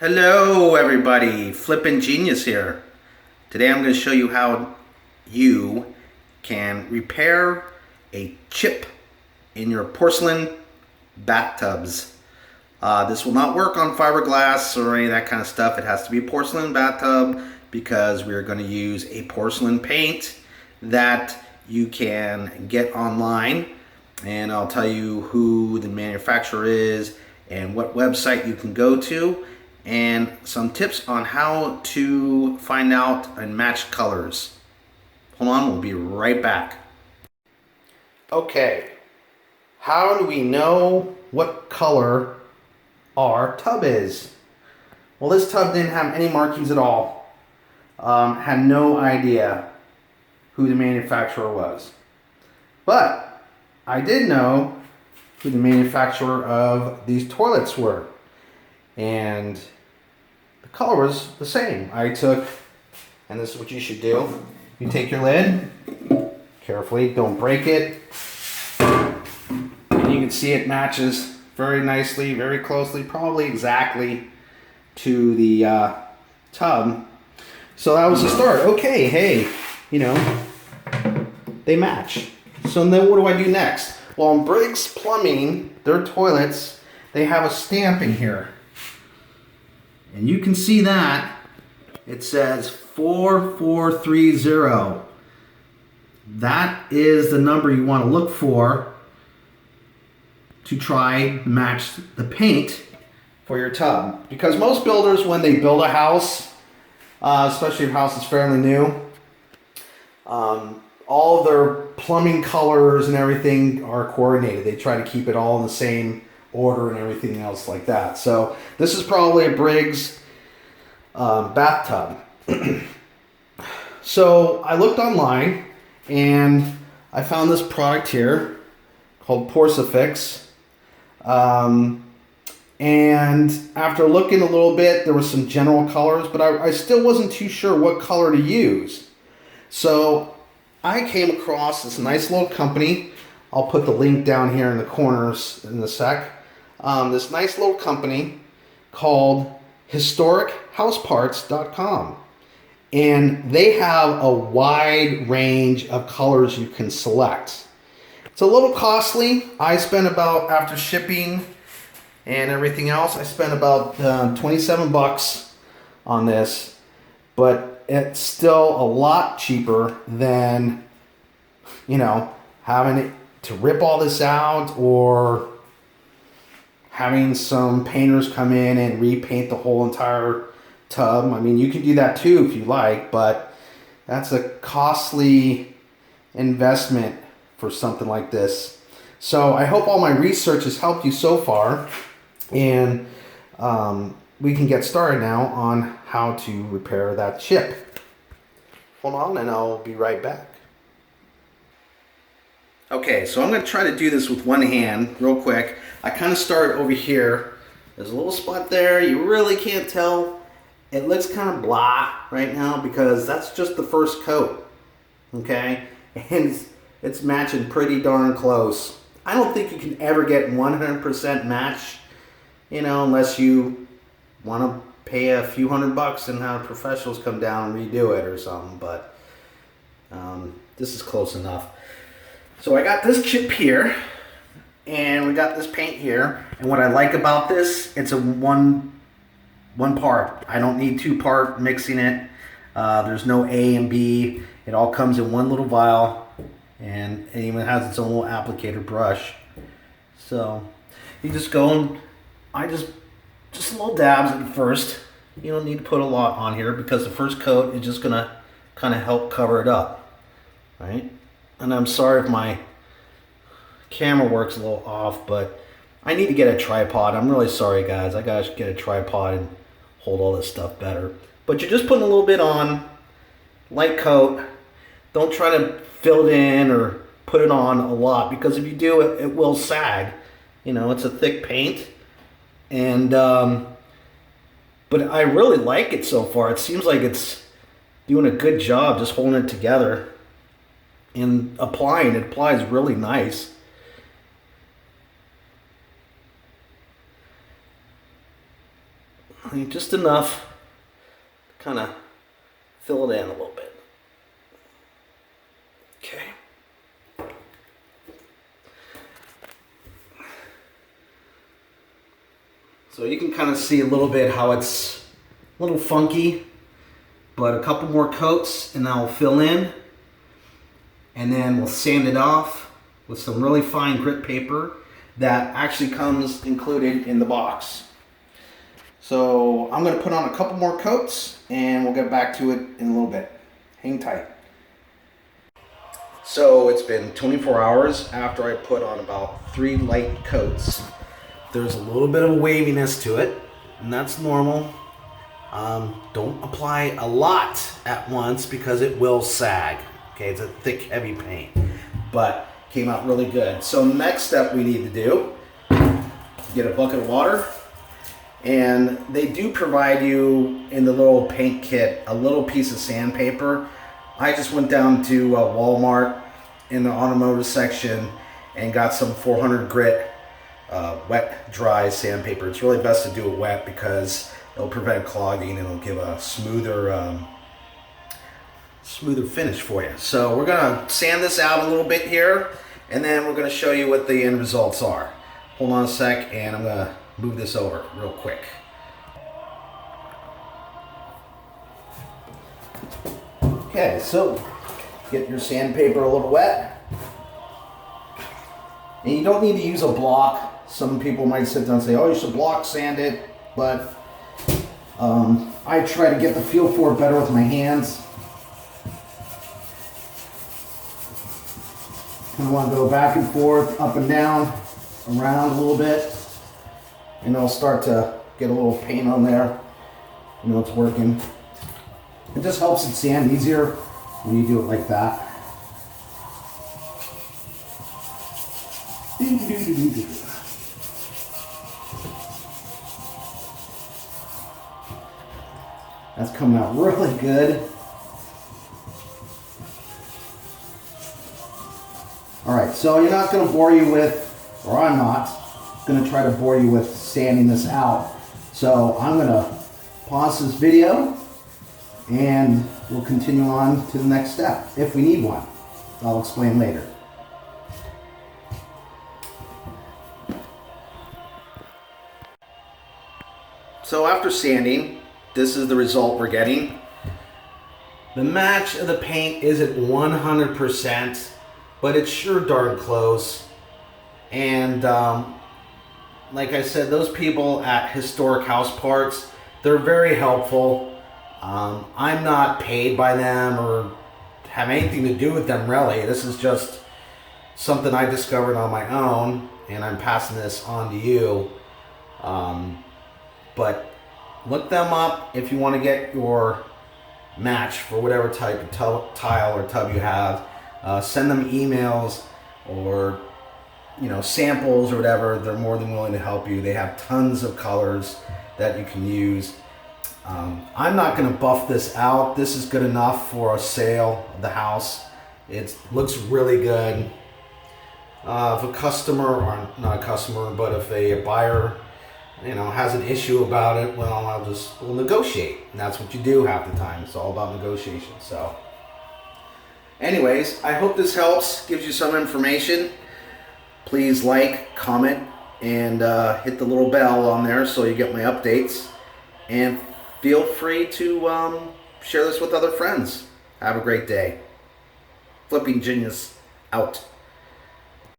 Hello everybody, Flippin' Genius here. Today I'm going to show you how you can repair a chip in your porcelain bathtubs. This will not work on fiberglass or any of that kind of stuff. It has to be a porcelain bathtub because we're going to use a porcelain paint that you can get online, and I'll tell you who the manufacturer is and what website you can go to, and some tips on how to find out and match colors. Hold on, we'll be right back. Okay, how do we know what color our tub is? Well, this tub didn't have any markings at all. Had no idea who the manufacturer was. But I did know who the manufacturer of these toilets were. And the color was the same. I took, and this is what you should do. You take your lid, carefully, don't break it. And you can see it matches very nicely, very closely, probably exactly to the tub. So that was the start. Okay, hey, they match. So then what do I do next? Well, in Briggs Plumbing, their toilets, they have a stamp in here. And you can see that it says 4430. That is the number you want to look for to try to match the paint for your tub. Because most builders, when they build a house, especially if a house is fairly new, all of their plumbing colors and everything are coordinated. They try to keep it all in the same order and everything else like that. So this is probably a Briggs bathtub. So I looked online and I found this product here called Porcelain. And after looking a little bit, there was some general colors, but I still wasn't too sure what color to use. So I came across this nice little company. I'll put the link down here in the corners in a sec. This nice little company called historichouseparts.com. And they have a wide range of colors you can select. It's a little costly. I spent about, after shipping and everything else, I spent about 27 bucks on this, but it's still a lot cheaper than, having to rip all this out or having some painters come in and repaint the whole entire tub. I mean, you can do that too if you like, but that's a costly investment for something like this. So I hope all my research has helped you so far, and we can get started now on how to repair that chip. Hold on and I'll be right back. Okay, so I'm going to try to do this with one hand real quick. I kind of start over here. There's a little spot there. You really can't tell. It looks kind of blah right now because that's just the first coat. Okay? And it's matching pretty darn close. I don't think you can ever get 100% match, unless you want to pay a few $100 and have professionals come down and redo it or something. But this is close enough. So I got this chip here, and we got this paint here. And what I like about this, it's a one part. I don't need two-part mixing it. There's no A and B. It all comes in one little vial, and it even has its own little applicator brush. So you just go and just little dabs at first. You don't need to put a lot on here because the first coat is just gonna kind of help cover it up, right? And I'm sorry if my camera works a little off, but I need to get a tripod. I'm really sorry, guys. I gotta get a tripod and hold all this stuff better. But you're just putting a little bit on, light coat. Don't try to fill it in or put it on a lot, because if you do, it will sag. It's a thick paint. And but I really like it so far. It seems like it's doing a good job just holding it together and applying. It applies really nice. just enough to kind of fill it in a little bit. Okay. So you can kind of see a little bit how it's a little funky, but a couple more coats and I'll fill in, and then we'll sand it off with some really fine grit paper that actually comes included in the box. So I'm going to put on a couple more coats and we'll get back to it in a little bit. Hang tight. So it's been 24 hours after I put on about 3 light coats. There's a little bit of waviness to it, and that's normal. Don't apply a lot at once because it will sag. Okay, it's a thick, heavy paint, but came out really good. So next step we need to do, get a bucket of water, and they do provide you in the little paint kit a little piece of sandpaper. I just went down to Walmart in the automotive section and got some 400 grit wet dry sandpaper. It's really best to do it wet because it'll prevent clogging and it'll give a smoother finish for you. So we're gonna sand this out a little bit here, and then we're gonna show you what the end results are. Hold on a sec, and I'm gonna move this over real quick. Okay, so get your sandpaper a little wet. And you don't need to use a block. Some people might sit down and say, oh, you should block sand it, but I try to get the feel for it better with my hands. Kind of want to go back and forth, up and down, around a little bit, and I'll start to get a little paint on there. You know it's working. It just helps it sand easier when you do it like that. That's coming out really good. All right, so you're not going to bore you with, or I'm not going to try to bore you with sanding this out. So I'm going to pause this video and we'll continue on to the next step if we need one. I'll explain later. So after sanding, this is the result we're getting. The match of the paint isn't 100%, but it's sure darn close. And like I said, those people at Historic House Parts, they're very helpful. I'm not paid by them or have anything to do with them really. This is just something I discovered on my own, and I'm passing this on to you. But look them up if you want to get your match for whatever type of tile or tub you have. Send them emails or samples or whatever. They're more than willing to help you. They have tons of colors that you can use. I'm not going to buff this out. This is good enough for a sale of the house. It looks really good. If a customer, or not a customer, but if a buyer has an issue about it, well, we'll negotiate. And that's what you do half the time. It's all about negotiation. So anyways, I hope this helps, gives you some information. Please like, comment, and hit the little bell on there so you get my updates. And feel free to share this with other friends. Have a great day. Flipping Genius out.